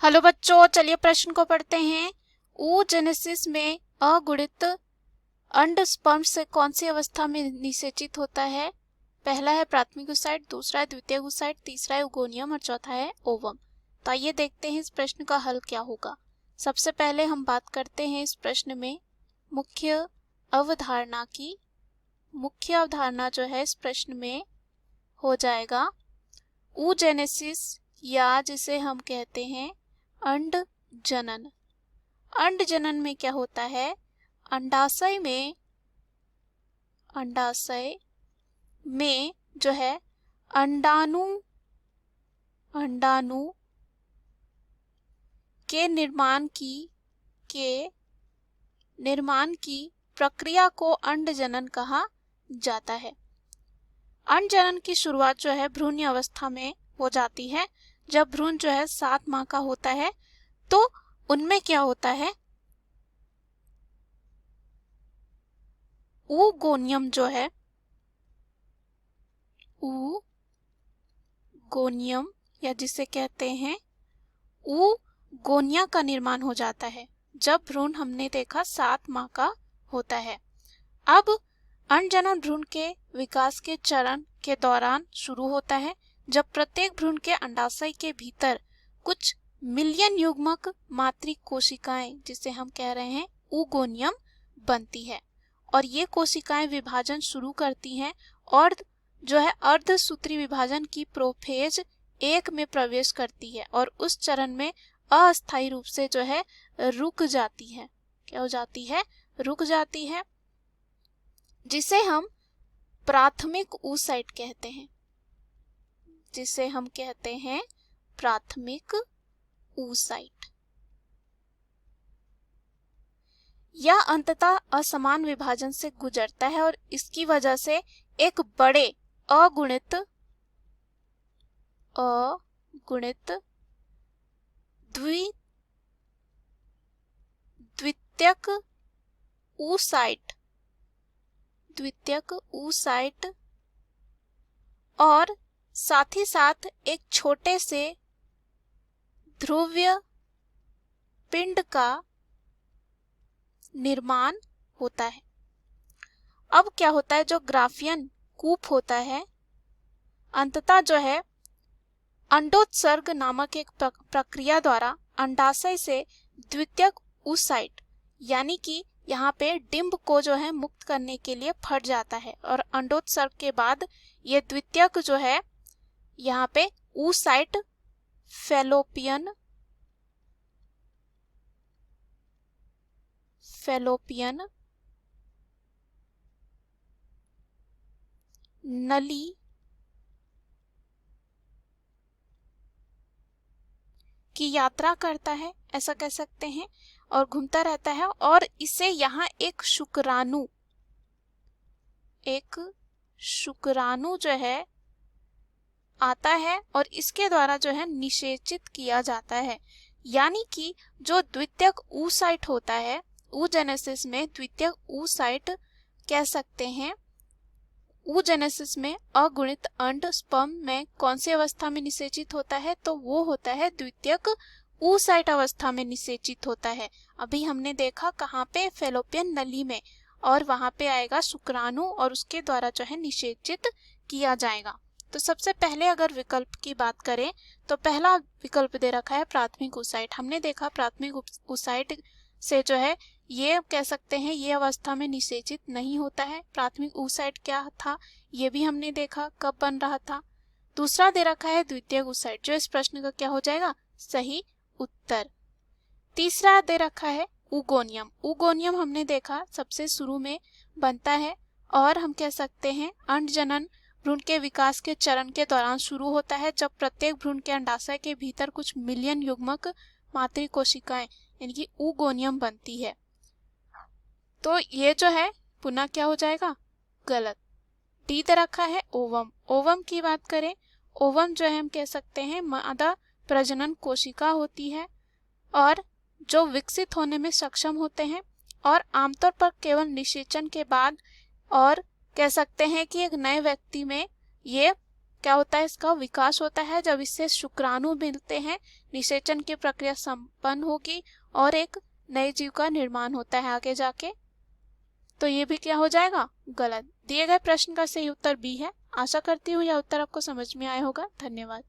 Hello बच्चों, चलिए प्रश्न को पढ़ते हैं। oogenesis में अगुणित अंड स्पर्म से कौन सी अवस्था में निषेचित होता है? पहला है प्राथमिक oocyte, दूसरा है द्वितीयक oocyte, तीसरा है ओगोनियम और चौथा है ओवम। तो आइए देखते हैं इस प्रश्न का हल क्या होगा। सबसे पहले हम बात करते हैं इस प्रश्न में मुख्य अवधारणा की। मुख्य अवधारणा जो है इस प्रश्न में हो जाएगा oogenesis, या जिसे हम कहते हैं अंड जनन। अंड जनन में क्या होता है? अंडाशय में जो है अंडाणु के निर्माण की प्रक्रिया को अंड जनन कहा जाता है। अंड जनन की शुरुआत जो है भ्रूण अवस्था में हो जाती है। जब भ्रूण जो है 7 माह का होता है तो उनमें क्या होता है, oogoनियम जो है, oogoनियम या जिसे कहते हैं oogonia का निर्माण हो जाता है जब भ्रूण हमने देखा 7 माह का होता है। अब अंडजनन भ्रूण के विकास के चरण के दौरान शुरू होता है, जब प्रत्येक भ्रूण के अंडाशय के भीतर कुछ मिलियन युग्मक मातृ कोशिकाएं, जिसे हम कह रहे हैं oogoनियम, बनती है और ये कोशिकाएं विभाजन शुरू करती हैं और जो है अर्धसूत्री विभाजन की प्रोफेज 1 में प्रवेश करती है और उस चरण में अस्थायी रूप से जो है रुक जाती है। क्या हो जाती है? रुक जाती है, जिसे हम प्राथमिक oocyte कहते हैं। जिसे हम कहते हैं प्राथमिक oocyte। यह अंततः असमान विभाजन से गुजरता है और इसकी वजह से एक बड़े अगुणित द्वितीयक oocyte और साथ ही साथ एक छोटे से ध्रुवीय पिंड का निर्माण होता है। अब क्या होता है, जो ग्राफियन कूप होता है अंततः जो है अंडोत्सर्ग नामक एक प्रक्रिया द्वारा अंडाशय से द्वितीयक oocyte यानी कि यहाँ पे डिंब को जो है मुक्त करने के लिए फट जाता है और अंडोत्सर्ग के बाद ये द्वितीयक जो है यहाँ पे oocyte फैलोपियन नली की यात्रा करता है, ऐसा कह सकते हैं, और घूमता रहता है और इसे यहाँ एक शुक्राणु जो है आता है और इसके द्वारा जो है निषेचित किया जाता है। यानी कि जो द्वितीयक oocyte होता है, oogenesis में द्वितीयक oocyte कह सकते हैं, oogenesis में अगुणित अंड स्पर्म में कौन सी अवस्था में निषेचित होता है? तो वो होता है द्वितीयक oocyte अवस्था में निषेचित होता है। अभी हमने देखा कहाँ पे? फैलोपियन नली में, और वहां पे आएगा शुक्राणु और उसके द्वारा जो है निषेचित किया जाएगा। तो सबसे पहले अगर विकल्प की बात करें तो पहला विकल्प दे रखा है प्राथमिक oocyte। हमने देखा प्राथमिक oocyte से जो है ये कह सकते हैं ये अवस्था में निषेचित नहीं होता है। प्राथमिक oocyte क्या था ये भी हमने देखा कब बन रहा था। दूसरा दे रखा है द्वितीयक oocyte, जो इस प्रश्न का क्या हो जाएगा? सही उत्तर। तीसरा दे रखा है oogoनियम। oogoनियम हमने देखा सबसे शुरू में बनता है और हम कह सकते हैं अंड जनन भ्रूण के विकास के चरण के दौरान शुरू होता है, जब प्रत्येक भ्रूण के अंडाशय के भीतर कुछ मिलियन युग्मक मातृ कोशिकाएं यानी कि oogoनियम बनती है। तो ये जो है पुनः क्या हो जाएगा? गलत। डी दे रखा है ओवम। ओवम की बात करें, ओवम जो है हम कह सकते हैं मादा प्रजनन कोशिका होती है और जो विकसित होने में सक्षम होते हैं और आमतौर पर केवल निषेचन के बाद, और कह सकते हैं कि एक नए व्यक्ति में ये क्या होता है, इसका विकास होता है जब इससे शुक्राणु मिलते हैं निषेचन की प्रक्रिया संपन्न होगी और एक नए जीव का निर्माण होता है आगे जाके। तो ये भी क्या हो जाएगा, गलत। दिए गए प्रश्न का सही उत्तर बी है। आशा करती हूँ यह उत्तर आपको समझ में आया होगा। धन्यवाद।